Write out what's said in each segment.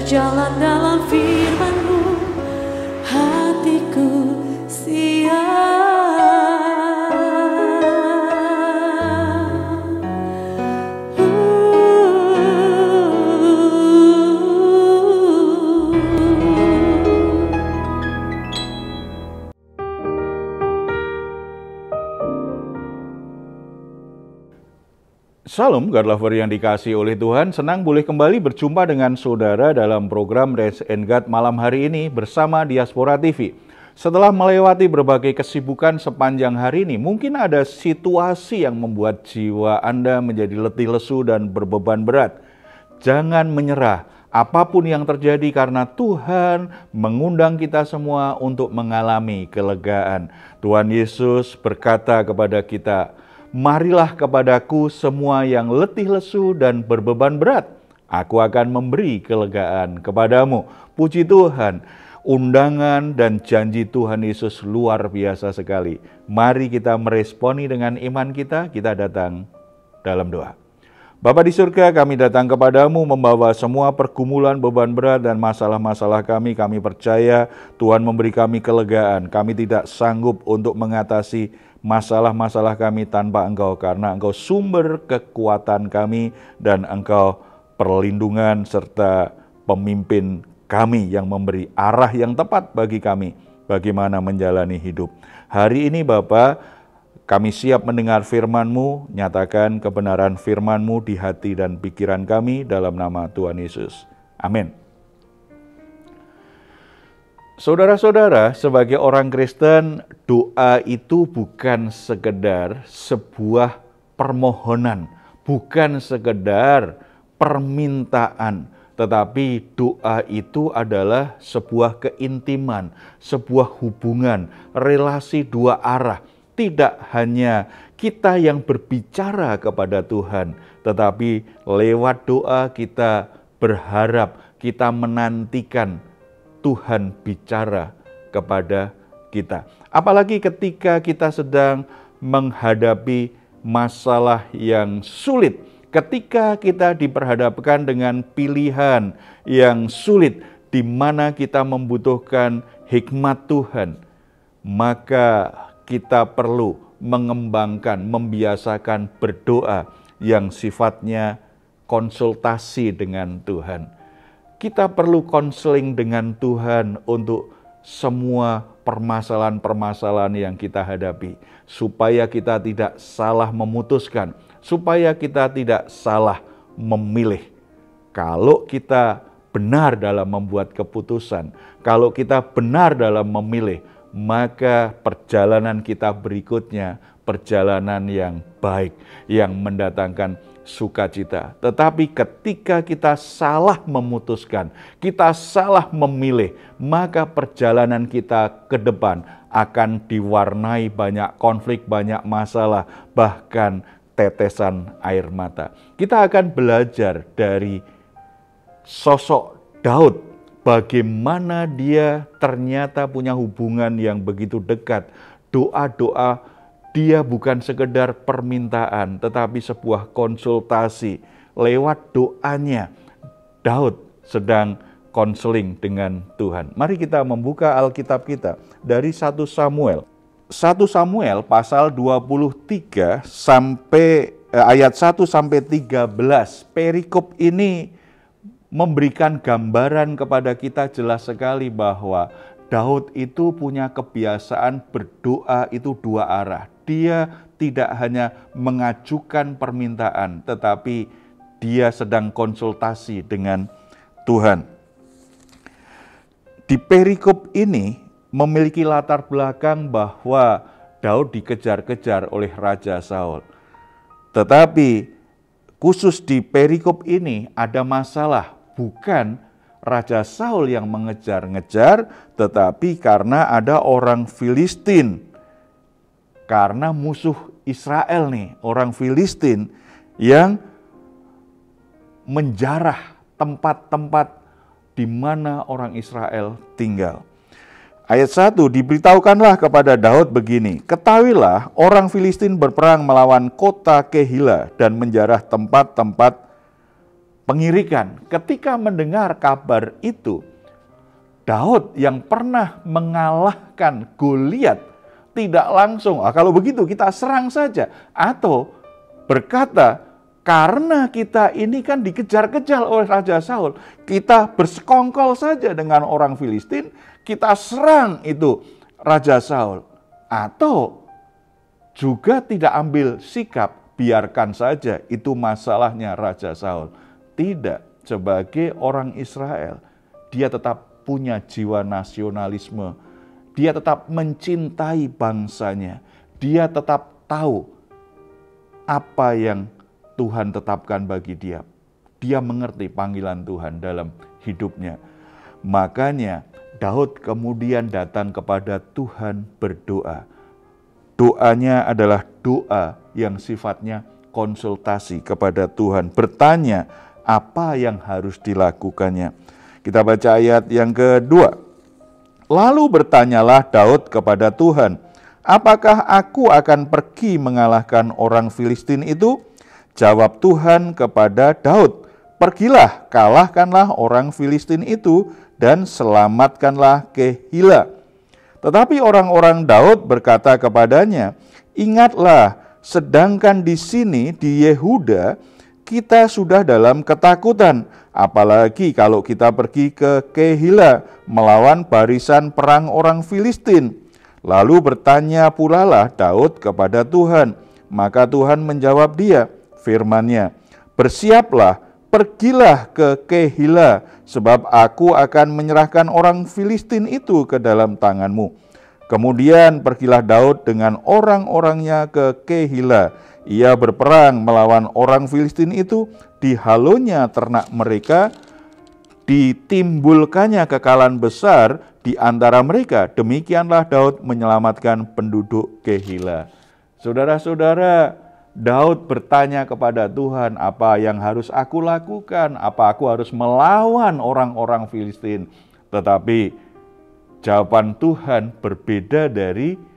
berjalan dalam firman-Mu, hatiku siap. Salam, God Lover yang dikasihi oleh Tuhan. Senang boleh kembali berjumpa dengan saudara dalam program Rest and God malam hari ini bersama Diaspora TV. Setelah melewati berbagai kesibukan sepanjang hari ini, mungkin ada situasi yang membuat jiwa Anda menjadi letih lesu dan berbeban berat. Jangan menyerah, apapun yang terjadi, karena Tuhan mengundang kita semua untuk mengalami kelegaan. Tuhan Yesus berkata kepada kita, "Marilah kepadaku semua yang letih lesu dan berbeban berat, aku akan memberi kelegaan kepadamu." Puji Tuhan, undangan dan janji Tuhan Yesus luar biasa sekali. Mari kita meresponi dengan iman kita datang dalam doa. Bapa di surga, kami datang kepadamu membawa semua pergumulan, beban berat, dan masalah-masalah kami. Kami percaya Tuhan memberi kami kelegaan. Kami tidak sanggup untuk mengatasi masalah-masalah kami tanpa Engkau, karena Engkau sumber kekuatan kami dan Engkau perlindungan serta pemimpin kami yang memberi arah yang tepat bagi kami bagaimana menjalani hidup. Hari ini Bapa, kami siap mendengar firman-Mu, nyatakan kebenaran firman-Mu di hati dan pikiran kami dalam nama Tuhan Yesus. Amin. Saudara-saudara, sebagai orang Kristen, doa itu bukan sekedar sebuah permohonan, bukan sekedar permintaan, tetapi doa itu adalah sebuah keintiman, sebuah hubungan, relasi dua arah. Tidak hanya kita yang berbicara kepada Tuhan, tetapi lewat doa kita berharap, kita menantikan Tuhan bicara kepada kita. Apalagi ketika kita sedang menghadapi masalah yang sulit, ketika kita diperhadapkan dengan pilihan yang sulit, di mana kita membutuhkan hikmat Tuhan, maka kita perlu mengembangkan, membiasakan berdoa yang sifatnya konsultasi dengan Tuhan. Kita perlu konseling dengan Tuhan untuk semua permasalahan-permasalahan yang kita hadapi, supaya kita tidak salah memutuskan, supaya kita tidak salah memilih. Kalau kita benar dalam membuat keputusan, kalau kita benar dalam memilih, maka perjalanan kita berikutnya perjalanan yang baik, yang mendatangkan sukacita. Tetapi ketika kita salah memutuskan, kita salah memilih, maka perjalanan kita ke depan akan diwarnai banyak konflik, banyak masalah, bahkan tetesan air mata. Kita akan belajar dari sosok Daud, bagaimana dia ternyata punya hubungan yang begitu dekat. Doa-doa dia bukan sekedar permintaan, tetapi sebuah konsultasi. Lewat doanya, Daud sedang konseling dengan Tuhan. Mari kita membuka Alkitab kita dari 1 Samuel. 1 Samuel pasal 23 sampai ayat 1 sampai 13. Perikop ini memberikan gambaran kepada kita jelas sekali bahwa Daud itu punya kebiasaan berdoa itu dua arah. Dia tidak hanya mengajukan permintaan, tetapi dia sedang konsultasi dengan Tuhan. Di perikop ini memiliki latar belakang bahwa Daud dikejar-kejar oleh Raja Saul. Tetapi khusus di perikop ini ada masalah. Bukan Raja Saul yang mengejar-ngejar, tetapi karena ada orang Filistin. Karena musuh Israel nih, orang Filistin yang menjarah tempat-tempat di mana orang Israel tinggal. Ayat 1, diberitahukanlah kepada Daud begini, "Ketahuilah orang Filistin berperang melawan kota Kehila dan menjarah tempat-tempat pengirikan. Ketika mendengar kabar itu, Daud yang pernah mengalahkan Goliat tidak langsung, kalau begitu kita serang saja. Atau berkata, karena kita ini kan dikejar-kejar oleh Raja Saul, kita bersekongkol saja dengan orang Filistin, kita serang itu Raja Saul. Atau juga tidak ambil sikap, biarkan saja itu masalahnya Raja Saul. Tidak, sebagai orang Israel, dia tetap punya jiwa nasionalisme. Dia tetap mencintai bangsanya. Dia tetap tahu apa yang Tuhan tetapkan bagi dia. Dia mengerti panggilan Tuhan dalam hidupnya. Makanya Daud kemudian datang kepada Tuhan berdoa. Doanya adalah doa yang sifatnya konsultasi kepada Tuhan. Bertanya apa yang harus dilakukannya. Kita baca ayat yang kedua. Lalu bertanyalah Daud kepada Tuhan, apakah aku akan pergi mengalahkan orang Filistin itu? Jawab Tuhan kepada Daud, pergilah, kalahkanlah orang Filistin itu dan selamatkanlah Kehila. Tetapi orang-orang Daud berkata kepadanya, ingatlah, sedangkan di sini di Yehuda kita sudah dalam ketakutan, apalagi kalau kita pergi ke Kehila melawan barisan perang orang Filistin. Lalu bertanya pulalah Daud kepada Tuhan, maka Tuhan menjawab dia, firman-Nya, bersiaplah, pergilah ke Kehila, sebab aku akan menyerahkan orang Filistin itu ke dalam tanganmu. Kemudian pergilah Daud dengan orang-orangnya ke Kehila. Ia berperang melawan orang Filistin itu, dihalonya ternak mereka, ditimbulkannya kekalahan besar di antara mereka. Demikianlah Daud menyelamatkan penduduk Kehila. Saudara-saudara, Daud bertanya kepada Tuhan, apa yang harus aku lakukan? Apa aku harus melawan orang-orang Filistin? Tetapi jawaban Tuhan berbeda dari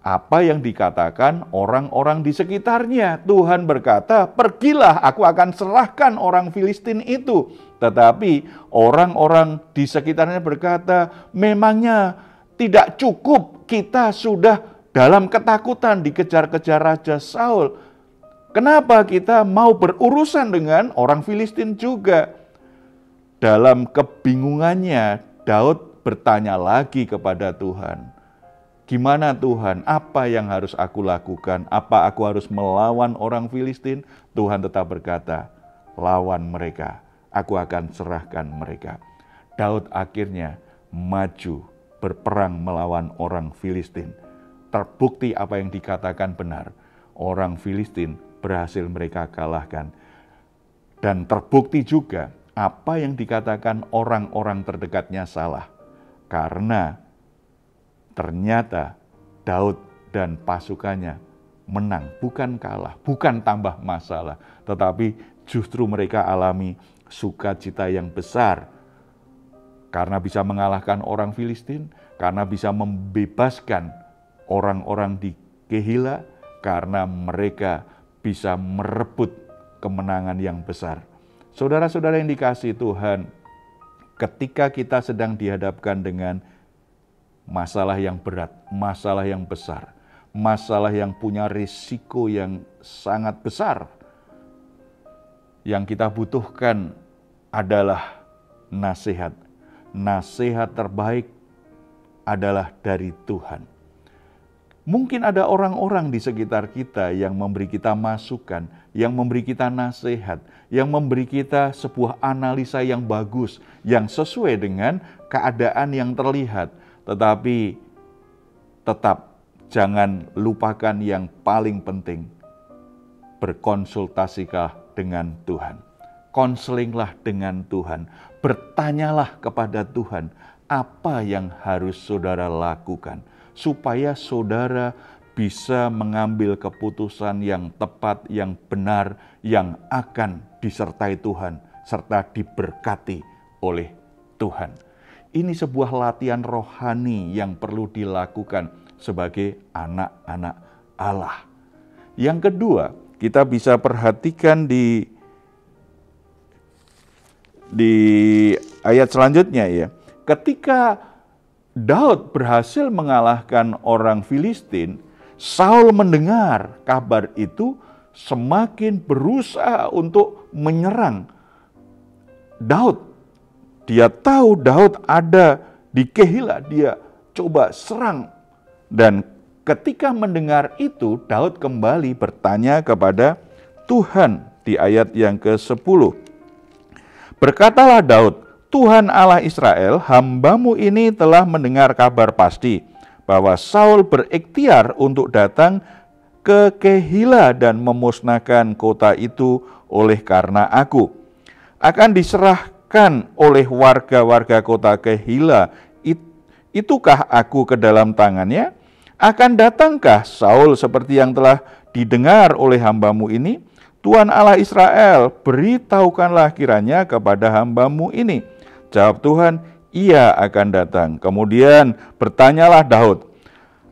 apa yang dikatakan orang-orang di sekitarnya. Tuhan berkata, pergilah, aku akan serahkan orang Filistin itu. Tetapi orang-orang di sekitarnya berkata, memangnya tidak cukup kita sudah dalam ketakutan dikejar-kejar Raja Saul. Kenapa kita mau berurusan dengan orang Filistin juga? Dalam kebingungannya, Daud bertanya lagi kepada Tuhan. Gimana Tuhan? Apa yang harus aku lakukan? Apa aku harus melawan orang Filistin? Tuhan tetap berkata, lawan mereka. Aku akan serahkan mereka. Daud akhirnya maju berperang melawan orang Filistin. Terbukti apa yang dikatakan benar. Orang Filistin berhasil mereka kalahkan. Dan terbukti juga apa yang dikatakan orang-orang terdekatnya salah. Karena ternyata Daud dan pasukannya menang, bukan kalah, bukan tambah masalah. Tetapi justru mereka alami sukacita yang besar. Karena bisa mengalahkan orang Filistin, karena bisa membebaskan orang-orang di Kehila, karena mereka bisa merebut kemenangan yang besar. Saudara-saudara yang dikasihi Tuhan, ketika kita sedang dihadapkan dengan masalah yang berat, masalah yang besar, masalah yang punya risiko yang sangat besar, yang kita butuhkan adalah nasihat. Nasihat terbaik adalah dari Tuhan. Mungkin ada orang-orang di sekitar kita yang memberi kita masukan, yang memberi kita nasihat, yang memberi kita sebuah analisa yang bagus, yang sesuai dengan keadaan yang terlihat. Tetapi tetap jangan lupakan yang paling penting, berkonsultasikah dengan Tuhan. Konselinglah dengan Tuhan, bertanyalah kepada Tuhan apa yang harus saudara lakukan, supaya saudara bisa mengambil keputusan yang tepat, yang benar, yang akan disertai Tuhan, serta diberkati oleh Tuhan. Ini sebuah latihan rohani yang perlu dilakukan sebagai anak-anak Allah. Yang kedua, kita bisa perhatikan di di ayat selanjutnya ya. Ketika Daud berhasil mengalahkan orang Filistin, Saul mendengar kabar itu semakin berusaha untuk menyerang Daud. Dia tahu Daud ada di Kehila, dia coba serang. Dan ketika mendengar itu, Daud kembali bertanya kepada Tuhan di ayat yang ke-10. Berkatalah Daud, Tuhan Allah Israel, hamba-Mu ini telah mendengar kabar pasti bahwa Saul berikhtiar untuk datang ke Kehila dan memusnahkan kota itu oleh karena aku. Akan diserahkan oleh warga-warga kota Kehila, itukah aku ke dalam tangannya? Akan datangkah Saul seperti yang telah didengar oleh hamba-Mu ini? Tuhan Allah Israel, beritahukanlah kiranya kepada hamba-Mu ini. Jawab Tuhan, ia akan datang. Kemudian bertanyalah Daud,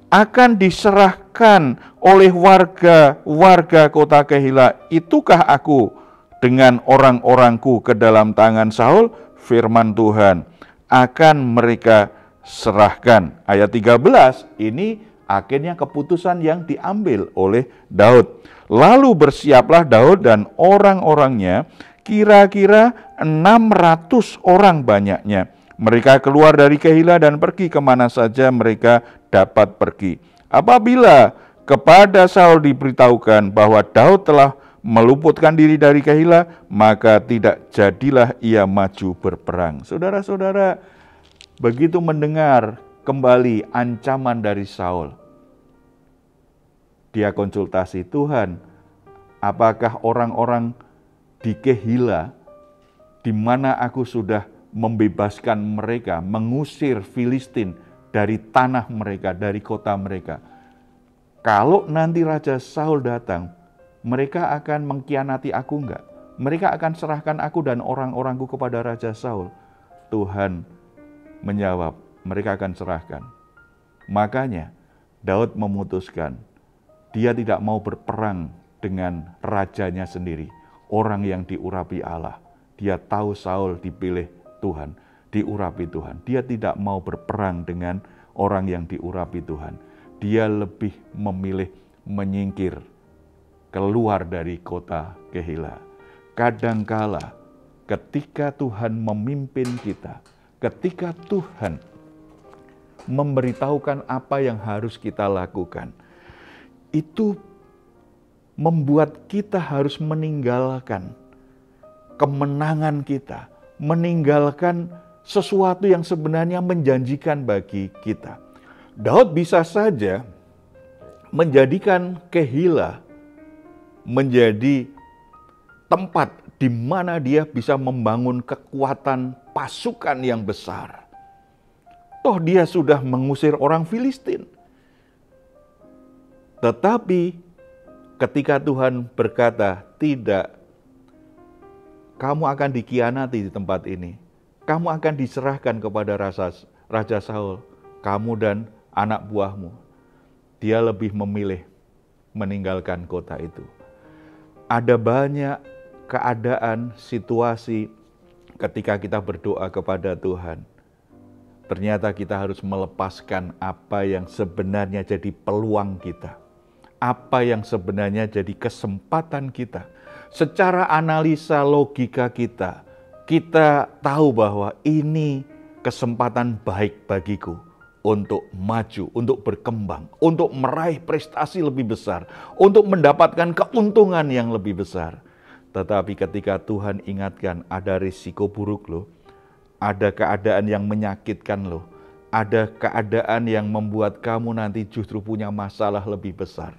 akan diserahkan oleh warga kota Kehila, itukah aku dengan orang-orangku ke dalam tangan Saul? Firman Tuhan, akan mereka serahkan. Ayat 13, ini akhirnya keputusan yang diambil oleh Daud. Lalu bersiaplah Daud dan orang-orangnya, kira-kira 600 orang banyaknya. Mereka keluar dari Kehila dan pergi kemana saja mereka dapat pergi. Apabila kepada Saul diberitahukan bahwa Daud telah meluputkan diri dari Kehila, maka tidak jadilah ia maju berperang. Saudara-saudara, begitu mendengar kembali ancaman dari Saul, dia konsultasi Tuhan, apakah orang-orang di Kehila, di mana aku sudah membebaskan mereka, mengusir Filistin dari tanah mereka, dari kota mereka. Kalau nanti Raja Saul datang, mereka akan mengkhianati aku enggak? Mereka akan serahkan aku dan orang-orangku kepada Raja Saul. Tuhan menjawab, mereka akan serahkan. Makanya Daud memutuskan, dia tidak mau berperang dengan rajanya sendiri, orang yang diurapi Allah. Dia tahu Saul dipilih Tuhan, diurapi Tuhan. Dia tidak mau berperang dengan orang yang diurapi Tuhan. Dia lebih memilih menyingkir, keluar dari kota Kehila. Kadangkala ketika Tuhan memimpin kita, ketika Tuhan memberitahukan apa yang harus kita lakukan, itu membuat kita harus meninggalkan kemenangan kita, meninggalkan sesuatu yang sebenarnya menjanjikan bagi kita. Daud bisa saja menjadikan Kehila menjadi tempat di mana dia bisa membangun kekuatan pasukan yang besar. Toh dia sudah mengusir orang Filistin. Tetapi ketika Tuhan berkata, tidak, kamu akan dikhianati di tempat ini. Kamu akan diserahkan kepada Raja Saul, kamu dan anak buahmu. Dia lebih memilih meninggalkan kota itu. Ada banyak keadaan, situasi ketika kita berdoa kepada Tuhan. Ternyata kita harus melepaskan apa yang sebenarnya jadi peluang kita. Apa yang sebenarnya jadi kesempatan kita. Secara analisa logika kita tahu bahwa ini kesempatan baik bagiku untuk maju, untuk berkembang, untuk meraih prestasi lebih besar, untuk mendapatkan keuntungan yang lebih besar. Tetapi ketika Tuhan ingatkan ada risiko buruk loh, ada keadaan yang menyakitkan loh, ada keadaan yang membuat kamu nanti justru punya masalah lebih besar.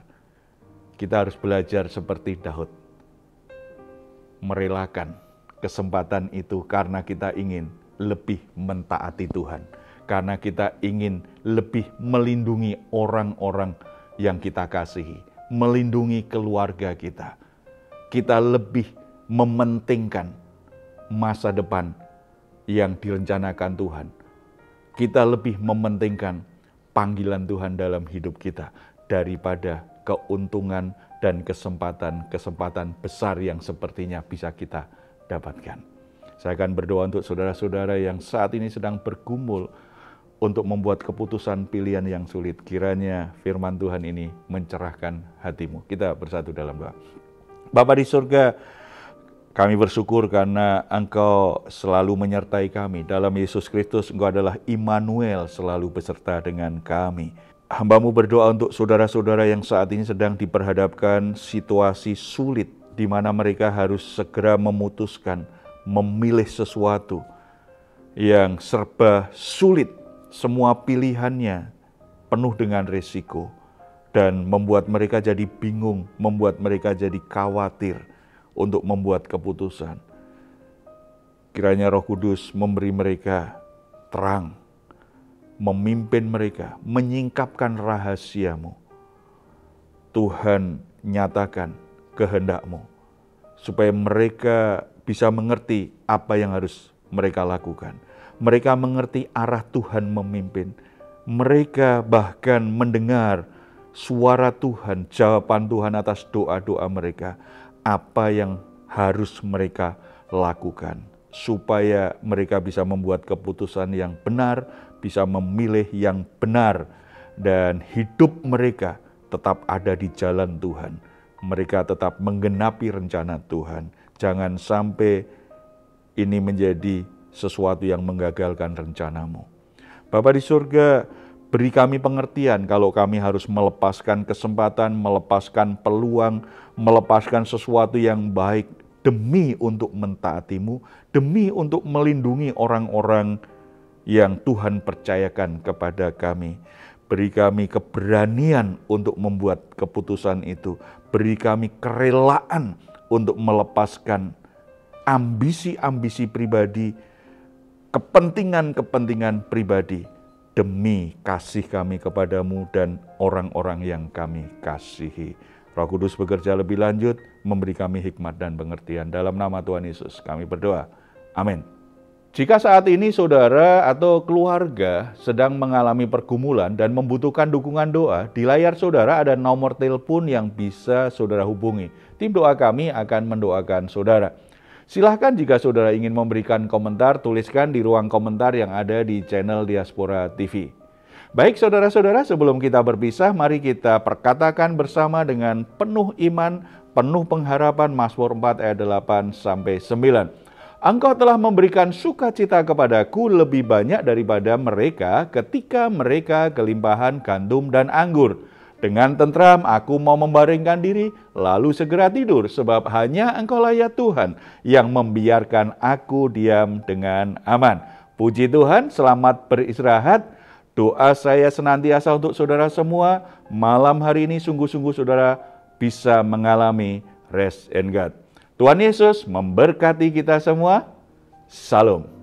Kita harus belajar seperti Daud, merelakan kesempatan itu karena kita ingin lebih mentaati Tuhan, karena kita ingin lebih melindungi orang-orang yang kita kasihi, melindungi keluarga kita. Kita lebih mementingkan masa depan yang direncanakan Tuhan. Kita lebih mementingkan panggilan Tuhan dalam hidup kita daripada keuntungan dan kesempatan besar yang sepertinya bisa kita dapatkan. Saya akan berdoa untuk saudara-saudara yang saat ini sedang bergumul untuk membuat keputusan pilihan yang sulit. Kiranya firman Tuhan ini mencerahkan hatimu. Kita bersatu dalam doa. Bapa di surga, kami bersyukur karena Engkau selalu menyertai kami. Dalam Yesus Kristus, Engkau adalah Immanuel, selalu beserta dengan kami. Hamba-Mu berdoa untuk saudara-saudara yang saat ini sedang diperhadapkan situasi sulit, di mana mereka harus segera memutuskan, memilih sesuatu yang serba sulit. Semua pilihannya penuh dengan risiko dan membuat mereka jadi bingung, membuat mereka jadi khawatir untuk membuat keputusan. Kiranya Roh Kudus memberi mereka terang, memimpin mereka, menyingkapkan rahasia-Mu. Tuhan, nyatakan kehendak-Mu, supaya mereka bisa mengerti apa yang harus mereka lakukan. Mereka mengerti arah Tuhan memimpin. Mereka bahkan mendengar suara Tuhan, jawaban Tuhan atas doa-doa mereka. Apa yang harus mereka lakukan, supaya mereka bisa membuat keputusan yang benar, bisa memilih yang benar, dan hidup mereka tetap ada di jalan Tuhan. Mereka tetap menggenapi rencana Tuhan. Jangan sampai ini menjadi sesuatu yang menggagalkan rencana-Mu. Bapa di surga, beri kami pengertian kalau kami harus melepaskan kesempatan, melepaskan peluang, melepaskan sesuatu yang baik demi untuk mentaati-Mu, demi untuk melindungi orang-orang yang Tuhan percayakan kepada kami. Beri kami keberanian untuk membuat keputusan itu. Beri kami kerelaan untuk melepaskan ambisi-ambisi pribadi, kepentingan-kepentingan pribadi demi kasih kami kepadamu dan orang-orang yang kami kasihi. Roh Kudus bekerja lebih lanjut, memberi kami hikmat dan pengertian. Dalam nama Tuhan Yesus kami berdoa. Amin. Jika saat ini saudara atau keluarga sedang mengalami pergumulan dan membutuhkan dukungan doa, di layar saudara ada nomor telepon yang bisa saudara hubungi. Tim doa kami akan mendoakan saudara. Silahkan jika saudara ingin memberikan komentar, tuliskan di ruang komentar yang ada di channel Diaspora TV. Baik saudara-saudara, sebelum kita berpisah, mari kita perkatakan bersama dengan penuh iman, penuh pengharapan Mazmur 4 ayat 8-9. Engkau telah memberikan sukacita kepadaku lebih banyak daripada mereka ketika mereka kelimpahan gandum dan anggur. Dengan tentram aku mau membaringkan diri, lalu segera tidur, sebab hanya Engkaulah ya Tuhan yang membiarkan aku diam dengan aman. Puji Tuhan, selamat beristirahat. Doa saya senantiasa untuk saudara semua. Malam hari ini sungguh-sungguh saudara bisa mengalami rest and God. Tuhan Yesus memberkati kita semua. Salam.